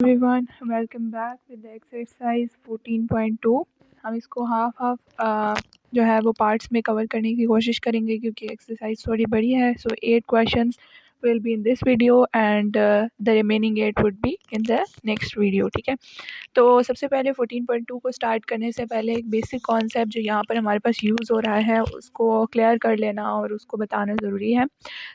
Everyone welcome back with exercise 14.2। हम इसको half जो है वो पार्ट्स में कवर करने की कोशिश करेंगे क्योंकि एक्सरसाइज थोड़ी बड़ी है। सो 8 questions will be in this video and the remaining 8 would be in the next video. ठीक है, तो सबसे पहले 14.2 को स्टार्ट करने से पहले एक बेसिक कॉन्सेप्ट जो यहाँ पर हमारे पास यूज़ हो रहा है उसको क्लियर कर लेना और उसको बताना ज़रूरी है।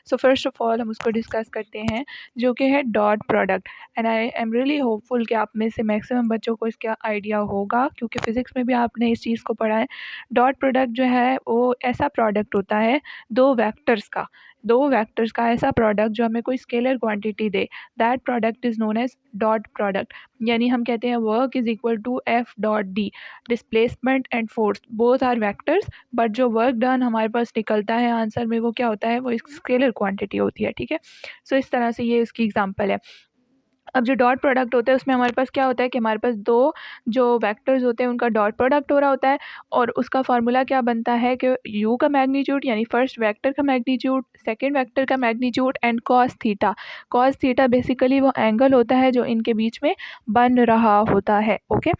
सो फर्स्ट ऑफ ऑल हम उसको डिस्कस करते हैं जो कि है dot product. And I am really hopeful कि आप में से मैक्सिमम बच्चों को इसका आइडिया होगा क्योंकि फ़िज़िक्स में भी आपने इस चीज़ को पढ़ा है। डॉट प्रोडक्ट जो है वो ऐसा प्रोडक्ट होता है दो वेक्टर्स का ऐसा प्रोडक्ट जो हमें कोई स्केलर क्वांटिटी दे। That product is known as dot product. यानी हम कहते हैं work is equal to F dot D. Displacement and force both are vectors, but जो वर्क डन हमारे पास निकलता है आंसर में वो क्या होता है, वो एक स्केलर क्वांटिटी होती है। ठीक है, सो इस तरह से ये इसकी एग्जांपल है। अब जो डॉट प्रोडक्ट होता है उसमें हमारे पास क्या होता है कि हमारे पास दो जो वेक्टर्स होते हैं उनका डॉट प्रोडक्ट हो रहा होता है और उसका फार्मूला क्या बनता है कि u का मैग्नीट्यूड यानी फर्स्ट वेक्टर का मैग्नीट्यूड, सेकंड वेक्टर का magnitude and cos theta. Cos theta basically वो एंगल होता है जो इनके बीच में बन रहा होता है। ओके,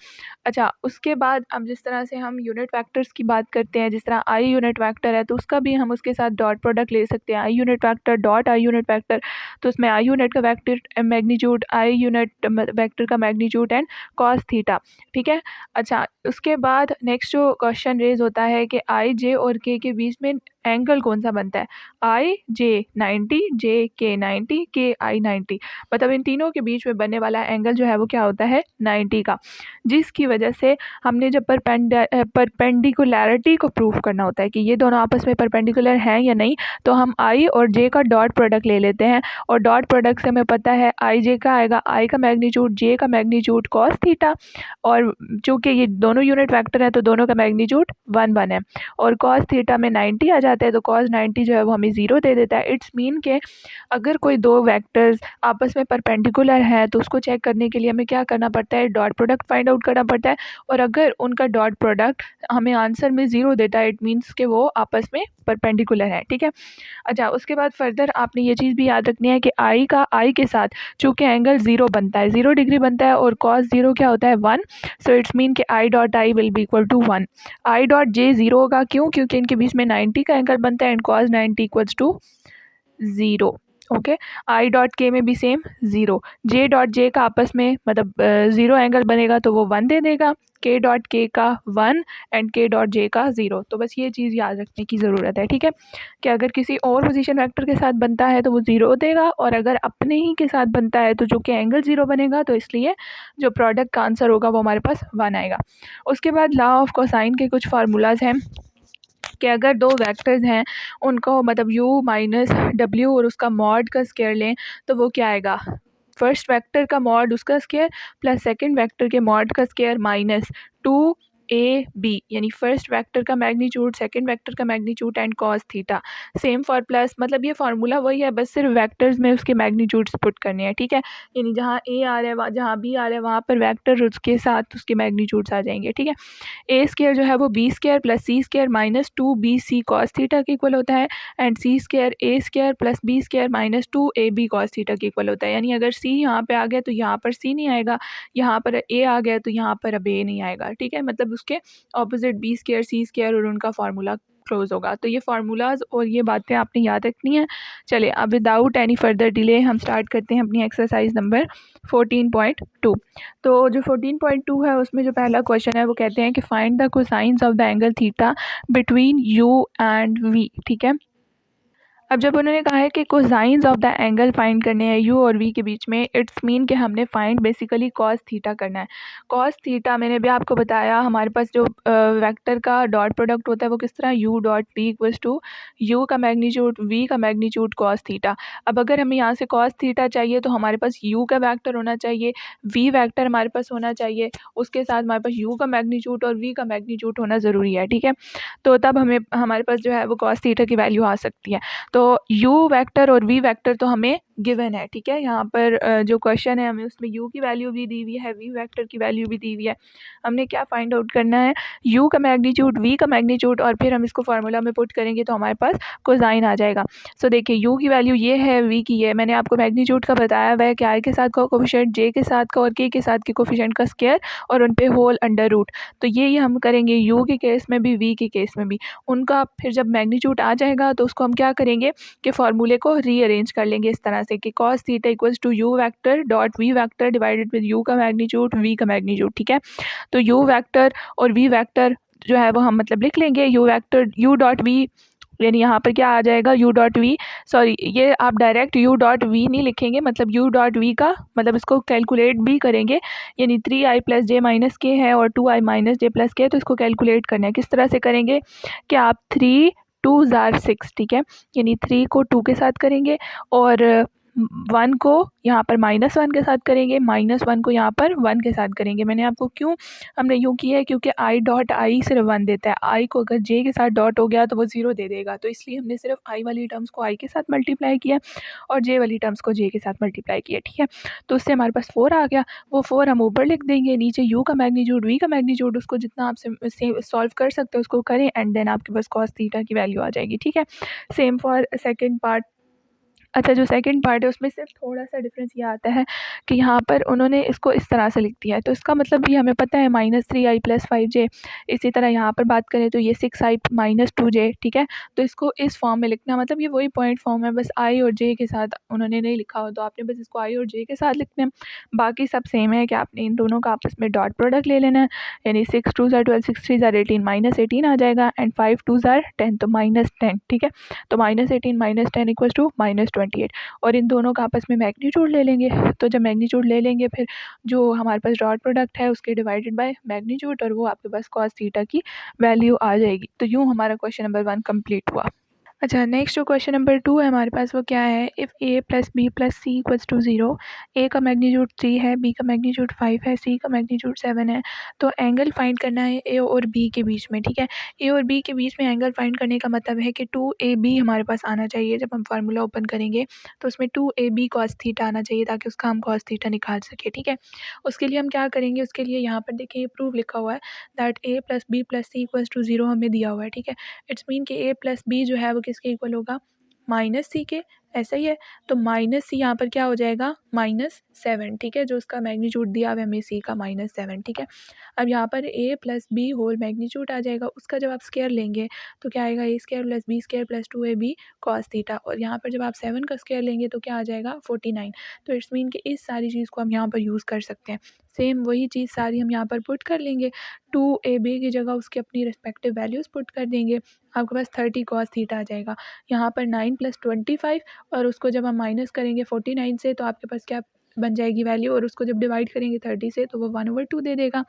अच्छा, उसके बाद अब जिस तरह से हम यूनिट वेक्टर्स की बात करते हैं, जिस तरह आई यूनिट वेक्टर है तो उसका भी हम उसके साथ डॉट प्रोडक्ट ले सकते हैं। I unit vector dot I unit vector, तो उसमें आई यूनिट का vector magnitude, I unit vector का मैग्नीट्यूड एंड कॉस थीटा। ठीक है, अच्छा, उसके बाद नेक्स्ट जो क्वेश्चन रेज होता है कि आई जे और के के बीच में एंगल कौन सा बनता है। आई जे 90, जे के 90, के आई 90, मतलब इन तीनों के बीच में बनने वाला एंगल जो है वो क्या होता है 90 का, जिसकी वजह से हमने जब परपेंडिकुलैरिटी को प्रूफ करना होता है कि ये दोनों आपस में परपेंडिकुलर हैं या नहीं, तो हम आई और जे का डॉट प्रोडक्ट ले लेते हैं और डॉट प्रोडक्ट से हमें पता है आई जे का आएगा आई का मैग्नीट्यूड, जे का मैग्नीट्यूड कॉस थीटा, और चूंकि ये दोनों यूनिट वेक्टर है तो दोनों का मैग्नीट्यूड 1 है और कॉस थीटा में 90 आ जाता है तो कॉस 90 जो है वो हमें 0 दे देता है। इट्स मीन के अगर कोई दो वेक्टर्स आपस में परपेंडिकुलर है तो उसको चेक करने के लिए हमें क्या करना पड़ता है, डॉट प्रोडक्ट फाइंड आउट करना पड़ता है, और अगर उनका डॉट प्रोडक्ट हमें आंसर में 0 देता है इट मीन्स के वो आपस में परपेंडिकुलर है। ठीक है, अच्छा, उसके बाद फर्दर आपने ये चीज़ भी याद रखनी है कि आई के साथ चूँकि एंगल 0 बनता है, 0 डिग्री बनता है और कॉस 0 क्या होता है 1, सो इट्स मीन कि I dot I will be equal to 1। I dot J 0 होगा, क्यों, क्योंकि इनके बीच में 90 का एंगल बनता है and cos 90 equals to 0। Okay, I dot K में भी सेम 0। जे डॉट जे का आपस में मतलब 0 एंगल बनेगा तो वो 1 दे देगा, के डॉट के का 1 एंड के डॉट जे का 0। तो बस ये चीज़ याद रखने की ज़रूरत है। ठीक है, कि अगर किसी और पोजीशन वेक्टर के साथ बनता है तो वो 0 देगा और अगर अपने ही के साथ बनता है तो जो कि एंगल 0 बनेगा तो इसलिए जो प्रोडक्ट का आंसर होगा वो हमारे पास 1 आएगा। उसके बाद लॉ ऑफ कोसाइन के कुछ फार्मूलाज हैं कि अगर दो वेक्टर्स हैं उनको मतलब u माइनस w और उसका मॉड का स्क्वायर लें तो वो क्या आएगा, फर्स्ट वेक्टर का मॉड उसका स्क्वायर प्लस सेकंड वेक्टर के मॉड का स्क्वायर माइनस 2ab, यानी फर्स्ट वेक्टर का मैग्नीट्यूड, सेकंड वेक्टर का magnitude and cos theta. Same for plus, मतलब ये फार्मूला वही है बस सिर्फ वेक्टर्स में उसके मैग्नीट्यूड्स पुट करने हैं। ठीक है, यानी जहाँ a आ रहा है जहाँ b आ रहा है वहाँ पर वेक्टर उसके साथ उसके मैग्नीट्यूड्स आ जाएंगे। ठीक है, ए स्क्वायर जो है वो b square plus c square minus 2bc cos theta के इक्वल होता है and c square a square plus B square minus 2ab cos theta के इक्वल होता है। यानी अगर सी यहाँ पे आ गया तो यहाँ पर सी नहीं आएगा, यहाँ पर ए आ गया तो यहाँ पर अब ए नहीं आएगा। ठीक है, मतलब उसके ऑपोजिट बी स्क्वायर सी स्क्वायर और उनका फार्मूला क्लोज होगा। तो ये फार्मूलाज और ये बातें आपने याद रखनी है। चलिए अब विदाउट एनी फर्दर डिले हम स्टार्ट करते हैं अपनी एक्सरसाइज नंबर 14.2। तो जो 14.2 है उसमें जो पहला क्वेश्चन है वो कहते हैं कि find the cosine of the angle theta between U and V. ठीक है, अब जब उन्होंने कहा है कि cosine of the angle find करने हैं यू और वी के बीच में, इट्स मीन कि हमने फाइंड बेसिकली कॉस थीटा करना है। कॉस थीटा मैंने भी आपको बताया हमारे पास जो वेक्टर का डॉट प्रोडक्ट होता है वो किस तरह U dot V equals to U का मैग्नीट्यूड वी का मैग्नीट्यूड कॉस थीटा। अब अगर हमें यहाँ से कॉस थीटा चाहिए तो हमारे पास यू का वेक्टर होना चाहिए, वी वेक्टर हमारे पास होना चाहिए, उसके साथ हमारे पास यू का मैग्नीट्यूड और वी का मैग्नीट्यूड होना ज़रूरी है। ठीक है, तो तब हमें हमारे पास जो है वो कॉस थीटा की वैल्यू आ सकती है। तो u वेक्टर और v वेक्टर तो हमें गिवन है, ठीक है। यहाँ पर जो क्वेश्चन है हमें उसमें u की वैल्यू भी दी हुई है, v वेक्टर की वैल्यू भी दी हुई है। हमने क्या फाइंड आउट करना है, u का मैग्नीट्यूड, v का मैग्नीट्यूड, और फिर हम इसको फार्मूला में पुट करेंगे तो हमारे पास कोसाइन आ जाएगा। सो देखिए u की वैल्यू ये है, v की ये, मैंने आपको मैग्नीट्यूड का बताया हुआ है कि i के साथ का कोफिशिएंट, j के साथ का और k के साथ के कोफिशिएंट का स्क्वायर और उन पे होल अंडर रूट। तो ये हम करेंगे u के केस में भी, v के केस में भी। उनका फिर जब मैग्नीट्यूड आ जाएगा तो उसको हम क्या करेंगे कि फार्मूले को रीअरेंज कर लेंगे इस तरह से कि cos theta equals to u vector dot v vector divided with u का मैग्नीट्यूड, v का मैग्नीट्यूड, ठीक है। तो u वेक्टर और v वेक्टर जो है वो हम मतलब लिख लेंगे, u vector u dot v, यानी यहाँ पर क्या आ जाएगा u डॉट v, सॉरी ये आप डायरेक्ट u डॉट v नहीं लिखेंगे, मतलब u डॉट v का मतलब इसको कैलकुलेट भी करेंगे, यानी 3i प्लस जे माइनस के है और 2i माइनस जे प्लस के, तो इसको कैलकुलेट करना है। किस तरह से करेंगे कि आप 3 2 जार 6, ठीक है, यानी 3 को 2 के साथ करेंगे और 1 को यहाँ पर -1 के साथ करेंगे, -1 को यहाँ पर 1 के साथ करेंगे। मैंने आपको क्यों हमने यूँ किया है, क्योंकि i डॉट i सिर्फ 1 देता है, i को अगर j के साथ डॉट हो गया तो वो 0 दे देगा, तो इसलिए हमने सिर्फ i वाली टर्म्स को i के साथ मल्टीप्लाई किया और j वाली टर्म्स को j के साथ मल्टीप्लाई किया, ठीक है। तो उससे हमारे पास 4 आ गया, वो 4 हम ऊपर लिख देंगे, नीचे u का मैग्नीट्यूड, v का मैग्नीट्यूड, उसको जितना आप सॉल्व कर सकते हो उसको करें एंड देन आपके पास cos थीटा की वैल्यू आ जाएगी, ठीक है। Same for second part. अच्छा, जो सेकंड पार्ट है उसमें सिर्फ थोड़ा-सा डिफरेंस ये आता है कि यहाँ पर उन्होंने इसको इस तरह से लिख दिया है, तो इसका मतलब भी हमें पता है -3i + 5j। इसी तरह यहाँ पर बात करें तो ये 6i - 2j, ठीक है। तो इसको इस फॉर्म में लिखना, मतलब ये वही पॉइंट फॉर्म है, बस i और j के साथ उन्होंने नहीं लिखा हो, तो आपने बस इसको i और j के साथ लिखना है। बाकी सब सेम है कि आपने इन दोनों का आपस में डॉट प्रोडक्ट ले लेना है, यानी 6 2 ज़ार 12, 6 3 ज़ार 18, -18 आ जाएगा एंड 5 2 ज़ार 10, तो -10, ठीक है। तो -18 - 10 इक्वल्स टू -28, और इन दोनों का आपस में मैग्नीट्यूड ले लेंगे। तो जब मैग्नीट्यूड ले लेंगे फिर जो हमारे पास डॉट प्रोडक्ट है उसके डिवाइडेड बाय मैग्नीट्यूड, और वो आपके पास cos थीटा की वैल्यू आ जाएगी। तो यूँ हमारा क्वेश्चन नंबर 1 कंप्लीट हुआ। अच्छा, नेक्स्ट जो क्वेश्चन नंबर 2 है हमारे पास वो क्या है, if a plus B plus C equals to 0, A का मैग्नीट्यूड 3 है, बी का मैग्नीट्यूड 5 है, सी का मैग्नीट्यूड 7 है, तो एंगल फाइंड करना है ए और बी के बीच में, ठीक है। ए और बी के बीच में एंगल फाइंड करने का मतलब है कि 2ab हमारे पास आना चाहिए। जब हम फार्मूला ओपन करेंगे तो उसमें 2ab cos थीटा आना चाहिए ताकि उसका हम cos थीटा निकाल सके, ठीक है। उसके लिए हम क्या करेंगे, उसके लिए यहाँ पर देखिए ये प्रूफ लिखा हुआ है that a plus B plus C equals to 0 हमें दिया हुआ है, ठीक है। इट्स मीन कि a प्लस बी जो है वो किसके इक्वल होगा, -c के, ऐसा ही है। तो -c यहाँ पर क्या हो जाएगा, -7, ठीक है, जो उसका मैग्नीट्यूड दिया हुआ है हमें c का -7, ठीक है। अब यहाँ पर a plus B whole magnitude आ जाएगा, उसका जब आप स्क्वायर लेंगे तो क्या आएगा, a square plus B square plus 2ab cos theta, और यहाँ पर जब आप 7 का स्क्वायर लेंगे तो क्या आ जाएगा 49। तो इट्स मीन कि इस सारी चीज़ को हम यहाँ पर यूज़ कर सकते हैं। सेम वही चीज़ सारी हम यहाँ पर पुट कर लेंगे, 2ab की जगह उसकी अपनी रिस्पेक्टिव वैल्यूज़ पुट कर देंगे, आपके पास 30 cos थीटा आ जाएगा। यहाँ पर 9 + 25 और उसको जब हम माइनस करेंगे 49 से तो आपके पास क्या बन जाएगी वैल्यू, और उसको जब डिवाइड करेंगे 30 से तो वो 1/2 दे देगा,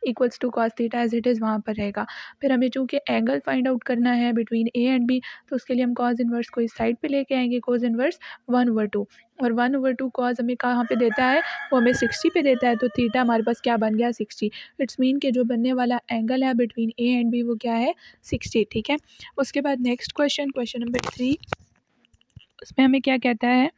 equals to cos theta as it is वहाँ पर रहेगा। फिर हमें चूँकि एंगल फाइंड आउट करना है बिटवीन ए एंड बी, तो उसके लिए हम cos इनवर्स को इस साइड पे लेके आएंगे, cos इनवर्स 1/2, और 1/2 cos हमें कहाँ पे देता है, वो हमें 60 पे देता है, तो थीटा हमारे पास क्या बन गया 60। इट्स मीन कि जो बनने वाला एंगल है बिटवीन ए एंड बी वो क्या है 60, ठीक है। उसके बाद नेक्स्ट क्वेश्चन, क्वेश्चन नंबर 3, उसमें हमें क्या कहता है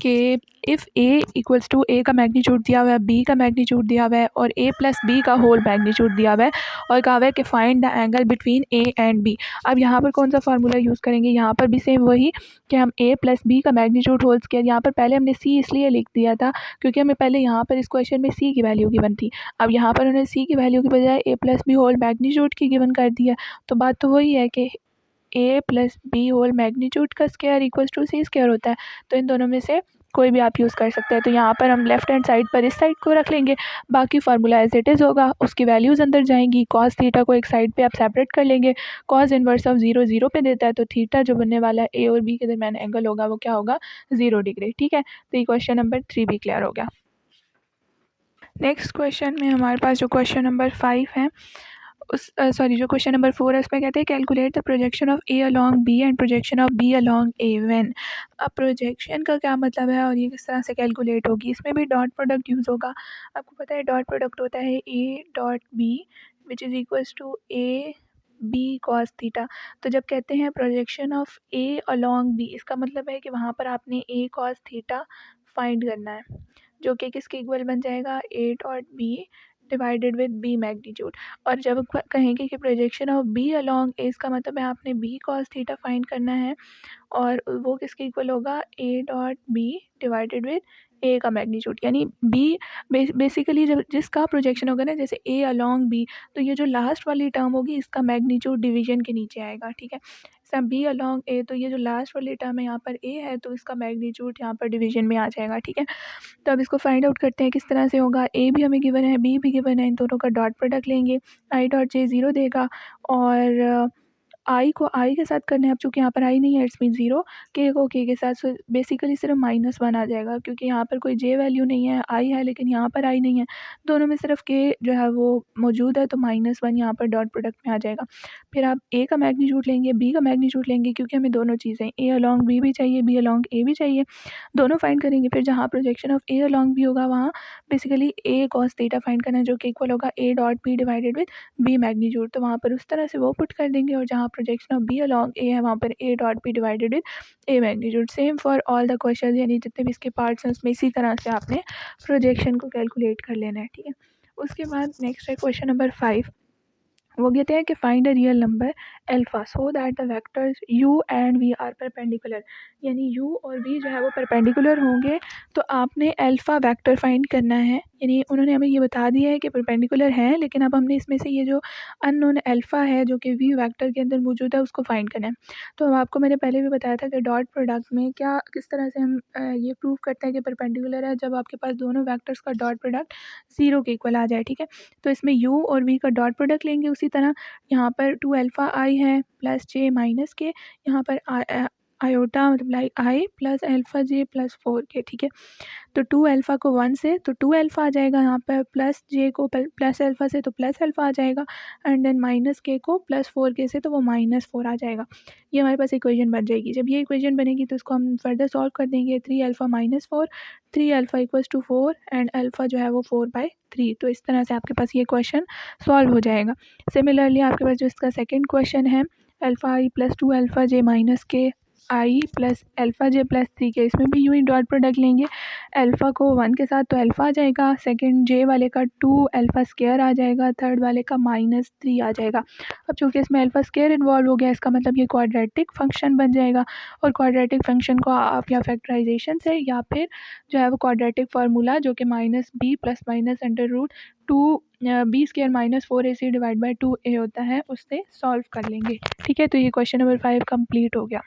कि if a equals to a का मैग्नीट्यूड दिया हुआ है, b का मैग्नीट्यूड दिया हुआ है और a प्लस b का होल मैग्नीट्यूड दिया हुआ है, और कहा हुआ है कि find the angle between a and b। अब यहाँ पर कौन सा फार्मूला यूज़ करेंगे, यहाँ पर भी सेम वही कि हम a प्लस बी का मैग्नीट्यूड होल स्क्वायर, यहाँ पर पहले हमने c इसलिए लिख दिया था क्योंकि हमें पहले यहाँ पर इस क्वेश्चन में c की वैल्यू गिवन थी। अब यहाँ पर उन्होंने c की वैल्यू की बजाय a plus B whole magnitude की गिवन कर दी है, तो बात तो वही है कि a plus B whole magnitude का square equals to c square होता है, तो इन दोनों में से कोई भी आप यूज़ कर सकते हैं। तो यहाँ पर हम लेफ्ट हैंड साइड पर इस साइड को रख लेंगे, बाकी फार्मूला एज इट इज़ होगा, उसकी वैल्यूज़ अंदर जाएंगी। cos थीटा को एक साइड पे आप सेपरेट कर लेंगे, cos इनवर्स ऑफ 0 0 पे देता है, तो थीटा जो बनने वाला है ए और बी के दरमियान एंगल होगा वो क्या होगा 0 डिग्री, ठीक है। तो ये क्वेश्चन नंबर 3 भी क्लियर हो गया। नेक्स्ट क्वेश्चन में हमारे पास जो क्वेश्चन नंबर 5 है जो क्वेश्चन नंबर 4 है उसमें कहते हैं calculate the projection of A along B and projection of B along A when. अब प्रोजेक्शन का क्या मतलब है और ये किस तरह से कैलकुलेट होगी, इसमें भी डॉट प्रोडक्ट यूज़ होगा। आपको पता है डॉट प्रोडक्ट होता है A dot B which is equals to A B cos theta. तो जब कहते हैं projection of A along B, इसका मतलब है कि वहाँ पर आपने ए कॉस थीटा फाइंड करना है, जो कि किसके इक्वल बन जाएगा, A dot B divided with B magnitude. और जब कहेंगे कि projection of B along A, इसका मतलब है आपने बी कॉस थीटा फाइंड करना है, और वो किसके इक्वल होगा, ए dot B divided with a का मैग्नीट्यूड। यानी बी बेसिकली जब जिसका प्रोजेक्शन होगा ना, जैसे ए अलॉन्ग बी, तो ये जो लास्ट वाली टर्म होगी इसका मैग्नीट्यूड डिवीजन के नीचे आएगा, ठीक है। जैसे बी अलॉन्ग ए, तो ये जो लास्ट वाली टर्म है यहाँ पर ए है, तो इसका मैग्नीट्यूड यहाँ पर डिवीजन में आ जाएगा, ठीक है। तो अब इसको फाइंड आउट करते हैं किस तरह से होगा। ए भी हमें गिवन है, बी भी गिवन है, इन दोनों का डॉट प्रोडक्ट लेंगे, आई डॉट जे 0 देगा, और आई को आई के साथ करना है। अब चूँकि यहाँ पर आई नहीं है, इट्स मीन 0, के को के साथ, सो बेसिकली सिर्फ -1 आ जाएगा, क्योंकि यहाँ पर कोई जे वैल्यू नहीं है, आई है लेकिन यहाँ पर आई नहीं है, दोनों में सिर्फ के जो है वो मौजूद है, तो -1 यहाँ पर डॉट प्रोडक्ट में आ जाएगा। फिर आप ए का मैग्नीट्यूड लेंगे, बी का मैग्नीट्यूड लेंगे, क्योंकि हमें दोनों चीज़ें, ए अलॉन्ग बी भी चाहिए, बी अलॉन्ग ए भी चाहिए, दोनों फाइंड करेंगे। फिर जहाँ projection of A along B होगा, वहाँ basically A cos theta find करना है, जो कि इक्वल होगा ए dot B divided with B magnitude. तो वहाँ पर उस तरह से वो पुट कर देंगे, और जहाँ projection of B along A है, वहाँ पर A dot B divided with A magnitude. Same for all the question, यानी जितने भी इसके पार्ट्स हैं उसमें इसी तरह से आपने प्रोजेक्शन को कैलकुलेट कर लेना है, ठीक है। उसके बाद नेक्स्ट है क्वेश्चन नंबर 5। वो कहते हैं कि find a real number alpha so that the vectors u and v are perpendicular. यानी u और v जो है वो परपेंडिकुलर होंगे, तो आपने अल्फा वेक्टर फाइंड करना है। यानी उन्होंने हमें ये बता दिया है कि परपेंडिकुलर हैं, लेकिन अब हमने इसमें से ये जो अननोन अल्फा है जो कि v वेक्टर के अंदर मौजूद है उसको फाइंड करना है। तो अब आपको मैंने पहले भी बताया था कि डॉट प्रोडक्ट में क्या किस तरह से हम ये प्रूव करते हैं कि परपेंडिकुलर है, जब आपके पास दोनों वेक्टर्स का डॉट प्रोडक्ट 0 के इक्वल आ जाए, ठीक है। तो इसमें u और v का डॉट प्रोडक्ट लेंगे, उसी तरह यहाँ पर 2 अल्फ़ा आई है प्लस जे माइनस के, यहाँ पर आयोटा मतलब आई प्लस अल्फ़ा जे प्लस 4 के, ठीक है। तो 2 अल्फ़ा को 1 से तो 2 अल्फ़ा आ जाएगा, यहाँ पर प्लस जे को प्लस अल्फ़ा से तो प्लस अल्फ़ा आ जाएगा, एंड देन माइनस के को प्लस 4 के से तो वो -4 आ जाएगा। ये हमारे पास इक्वेशन बन जाएगी। जब ये इक्वेशन बनेगी तो इसको हम फर्दर सॉल्व कर देंगे। 3 alpha -4, 3 alpha equals to 4, and alpha जो है वो 4/3। तो इस तरह से आपके पास ये क्वेश्चन सॉल्व हो जाएगा। सिमिलरली आपके पास जो इसका सेकेंड क्वेश्चन है, अल्फ़ा आई प्लस 2 अल्फ़ा जे माइनस के आई प्लस अल्फ़ा जे प्लस 3 के, इसमें भी यूँ ही डॉट प्रोडक्ट लेंगे। अल्फ़ा को 1 के साथ तो अल्फ़ा आ जाएगा, सेकंड जे वाले का 2 अल्फ़ा स्क्वायर आ जाएगा, थर्ड वाले का -3 आ जाएगा। अब चूँकि इसमें अल्फ़ा स्क्वायर इन्वॉल्व हो गया, इसका मतलब ये क्वाड्रेटिक फंक्शन बन जाएगा, और क्वाड्रेटिक फंक्शन को आप या फैक्टराइजेशन से या फिर जो है वो क्वाड्रेटिक फार्मूला जो कि -b plus minus √2 B square -4ac divide by 2a होता है, उससे सॉल्व कर लेंगे, ठीक है। तो ये क्वेश्चन नंबर 5 कंप्लीट हो गया।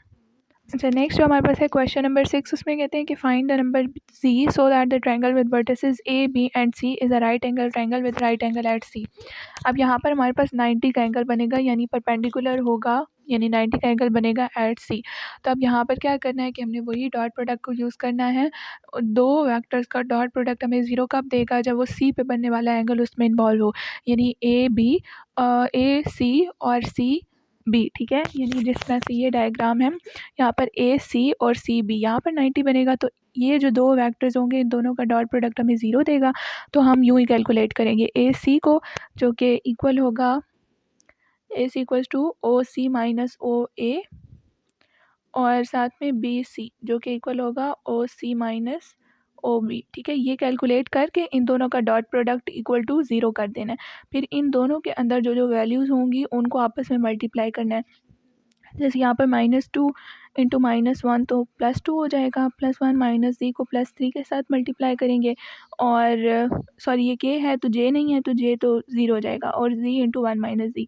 अच्छा, नेक्स्ट जो हमारे पास है क्वेश्चन नंबर 6, उसमें कहते हैं कि find the number c so that the triangle with vertices a b and c is a right angle triangle with right angle at c। अब यहाँ पर हमारे पास 90 का एंगल बनेगा, यानी परपेंडिकुलर होगा, यानी 90 का एंगल बनेगा एट c। तो अब यहाँ पर क्या करना है कि हमने वही डॉट प्रोडक्ट को यूज़ करना है। दो वेक्टर्स का डॉट प्रोडक्ट हमें 0 कब देगा, जब वो c पे बनने वाला एंगल उसमें इन्वॉल्व हो, यानी ए सी और सी बी, ठीक है। यानी जिस तरह से ये डायग्राम है, यहाँ पर ए सी और सी बी, यहाँ पर 90 बनेगा, तो ये जो दो वेक्टर्स होंगे इन दोनों का डॉट प्रोडक्ट हमें 0 देगा। तो हम यूँ ही कैलकुलेट करेंगे ए सी को, जो कि इक्वल होगा ए सी इक्वल्स टू ओ सी माइनस ओ ए, और साथ में बी सी जो कि इक्वल होगा ओ सी माइनस ओ बी, ठीक है। ये कैलकुलेट करके इन दोनों का डॉट प्रोडक्ट इक्वल टू 0 कर देना है। फिर इन दोनों के अंदर जो जो वैल्यूज़ होंगी उनको आपस में मल्टीप्लाई करना है। जैसे यहाँ पर -2 इंटू -1 तो +2 हो जाएगा, +1 माइनस जी को +3 के साथ मल्टीप्लाई करेंगे, और सॉरी ये के है तो जे नहीं है, तो जे तो 0 हो जाएगा, और जी इंटू 1 माइनस जी,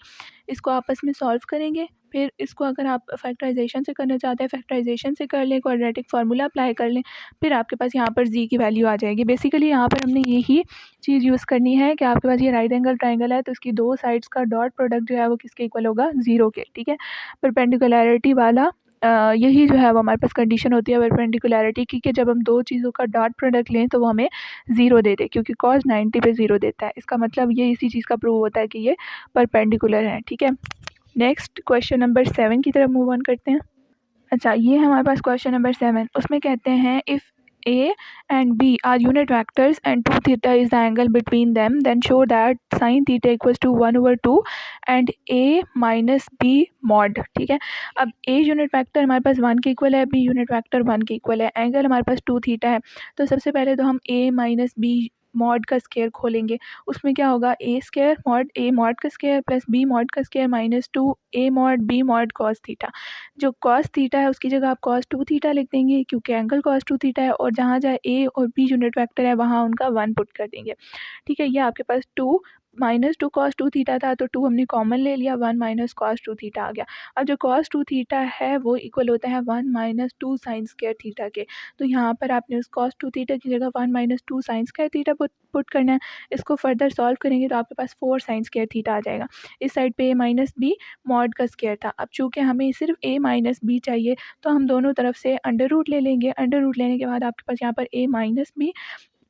इसको आपस में सॉल्व करेंगे। फिर इसको अगर आप फैक्टराइजेशन से करना चाहते हैं, फैक्टराइजेशन से कर लें, क्वाड्रेटिक फार्मूला अप्लाई कर लें, फिर आपके पास यहाँ पर जी की वैल्यू आ जाएगी। बेसिकली यहाँ पर हमने यही चीज़ यूज़ करनी है कि आपके पास ये राइट एंगल ट्रायंगल है, तो इसकी दो साइड्स का डॉट प्रोडक्ट जो है वो किसके इक्वल होगा, 0 के, ठीक है। परपेंडिकुलरिटी वाला यही जो है वो हमारे पास कंडीशन होती है परपेंडिकुलरिटी की, कि जब हम दो चीज़ों का डॉट प्रोडक्ट लें तो वो हमें 0 दे दे, क्योंकि कॉस 90 पे 0 देता है। इसका मतलब ये इसी चीज़ का प्रूव होता है कि ये परपेंडिकुलर है, ठीक है। नेक्स्ट क्वेश्चन नंबर 7 की तरफ मूव ऑन करते हैं। अच्छा, ये है हमारे पास क्वेश्चन नंबर 7। उसमें कहते हैं if A and B are unit vectors and 2 theta is the angle between them, then show that sin theta equals to 1/2 and A minus B mod। ठीक है, अब A यूनिट वेक्टर हमारे पास 1 के equal है, B unit vector 1 के equal है, angle हमारे पास 2 theta है। तो सबसे पहले तो हम A माइनस बी मॉड का स्क्वायर खोलेंगे। उसमें क्या होगा, a square mod a mod का स्क्वायर प्लस बी मॉड का square minus 2 a mod b mod cos theta. जो कॉस थीटा है उसकी जगह आप कॉस 2 थीटा लिख देंगे क्योंकि एंगल कॉस 2 थीटा है, और जहाँ जहाँ ए और बी यूनिट वेक्टर है वहाँ उनका 1 पुट कर देंगे। ठीक है, ये आपके पास 2 माइनस 2 कॉस 2 थीटा था तो 2 हमने कॉमन ले लिया, 1 माइनस कॉस 2 थीटा आ गया। अब जो कॉस 2 थीटा है वो इक्वल होता है 1 माइनस 2 साइन स्क्वायर थीटा के। तो यहाँ पर आपने उस कॉस 2 थीटा की जगह 1 minus 2 sine square theta put करना है। इसको फर्दर सॉल्व करेंगे तो आपके पास 4 साइन स्क्वायर थीटा आ जाएगा। इस साइड पे ए माइनस बी मॉड का स्क्वायर था। अब चूँकि हमें सिर्फ ए माइनस बी चाहिए तो हम दोनों तरफ से अंडर रूट ले लेंगे। अंडर रूट लेने के बाद आपके पास यहाँ पर ए माइनस बी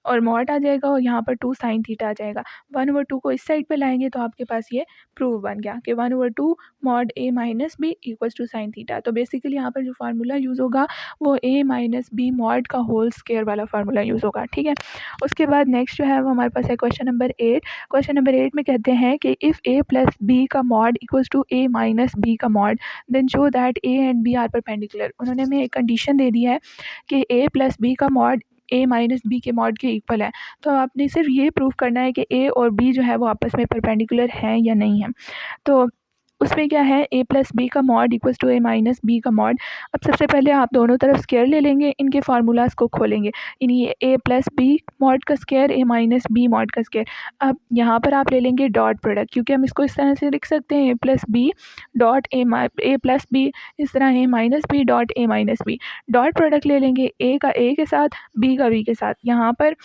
और मॉड आ जाएगा और यहाँ पर 2 साइन थीटा आ जाएगा। 1/2 को इस साइड पे लाएंगे तो आपके पास ये प्रूव बन गया कि 1/2 mod A minus B equals to sine theta. तो बेसिकली यहाँ पर जो फार्मूला यूज़ होगा वो ए माइनस बी मॉड का होल स्क्वायर वाला फार्मूला यूज़ होगा। ठीक है, उसके बाद नेक्स्ट जो है वो हमारे पास है क्वेश्चन नंबर 8। क्वेश्चन नंबर 8 में कहते हैं कि इफ़ ए प्लस बी का mod equals to A minus B का mod then show that A and B are perpendicular. उन्होंने हमें एक कंडीशन दे दी है कि ए प्लस बी का मॉड ए माइनस बी के मॉड के इक्वल है। तो आपने सिर्फ ये प्रूव करना है कि ए और बी जो है वो आपस में परपेंडिकुलर हैं या नहीं है। तो उसमें क्या है, ए प्लस बी का mod equals to A minus B का मॉड। अब सबसे पहले आप दोनों तरफ स्क्वायर ले लेंगे, इनके फार्मूलाज को खोलेंगे, यानी ए प्लस बी मॉड का स्क्वायर ए माइनस बी मॉड का स्क्वायर। अब यहाँ पर आप ले लेंगे डॉट प्रोडक्ट, क्योंकि हम इसको इस तरह से लिख सकते हैं A plus B dot A plus B, इस तरह A minus B dot A minus B. Dot product ले लेंगे ए का ए के साथ, बी का बी के साथ। यहाँ पर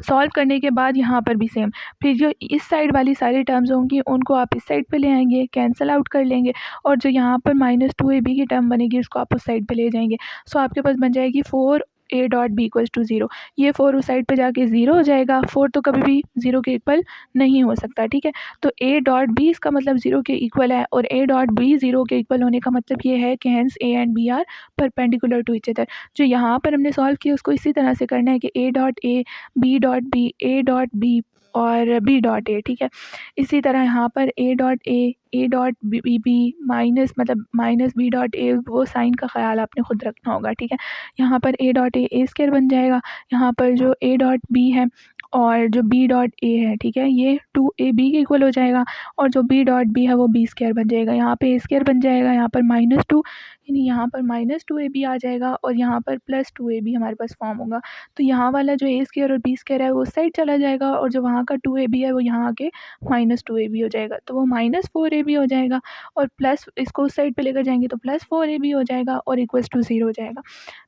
सॉल्व करने के बाद यहाँ पर भी सेम। फिर जो इस साइड वाली सारी टर्म्स होंगी उनको आप इस साइड पे ले आएंगे, कैंसिल आउट कर लेंगे, और जो यहाँ पर माइनस 2ab की टर्म बनेगी उसको आप उस साइड पे ले जाएंगे। सो आपके पास बन जाएगी 4 A dot B equals to 0। ये 4 उस साइड पे जाके 0 हो जाएगा। 4 तो कभी भी 0 के इक्वल नहीं हो सकता। ठीक है, तो ए डॉट बी इसका मतलब 0 के इक्वल है, और ए डॉट बी 0 के इक्वल होने का मतलब ये है कि hence A and B are perpendicular to each other. जो यहाँ पर हमने सॉल्व किया उसको इसी तरह से करना है कि A dot A B dot B A dot B और बी डॉट ए। ठीक है, इसी तरह यहाँ पर A dot B B minus मतलब माइनस बी डॉट ए, वो साइन का ख्याल आपने खुद रखना होगा। ठीक है, यहाँ पर ए डॉट ए स्क्वायर बन जाएगा, यहाँ पर जो ए डॉट बी है और जो बी डॉट ए है, ठीक है, ये 2ab के इक्वल हो जाएगा, और जो बी डॉट बी है वो बी स्क्वायर बन जाएगा। यहाँ पे ए स्क्वायर बन जाएगा, यहाँ पर -2, यानी यहाँ पर -2ab आ जाएगा, और यहाँ पर +2ab हमारे पास फॉर्म होगा। तो यहाँ वाला जो ए स्क्वायर और बी स्क्वायर है वो उस साइड चला जाएगा, और जो वहाँ का 2ab है वो यहाँ आके -2ab हो जाएगा, तो वो -4ab हो जाएगा, और प्लस इसको उस साइड पे लेकर जाएंगे तो +4ab हो जाएगा और इक्वल्स टू 0 हो जाएगा।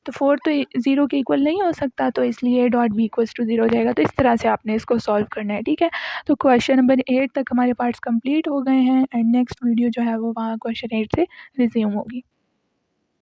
तो 4 तो 0 के इक्वल नहीं हो सकता, तो इसलिए A dot B equals to 0 हो जाएगा। तो इस तरह से आपने इसको सॉल्व करना है। ठीक है, तो क्वेश्चन नंबर 8 तक हमारे पार्ट्स कंप्लीट हो गए हैं, एंड नेक्स्ट वीडियो जो है वो वहाँ क्वेश्चन 8 से रिज्यूम होगी।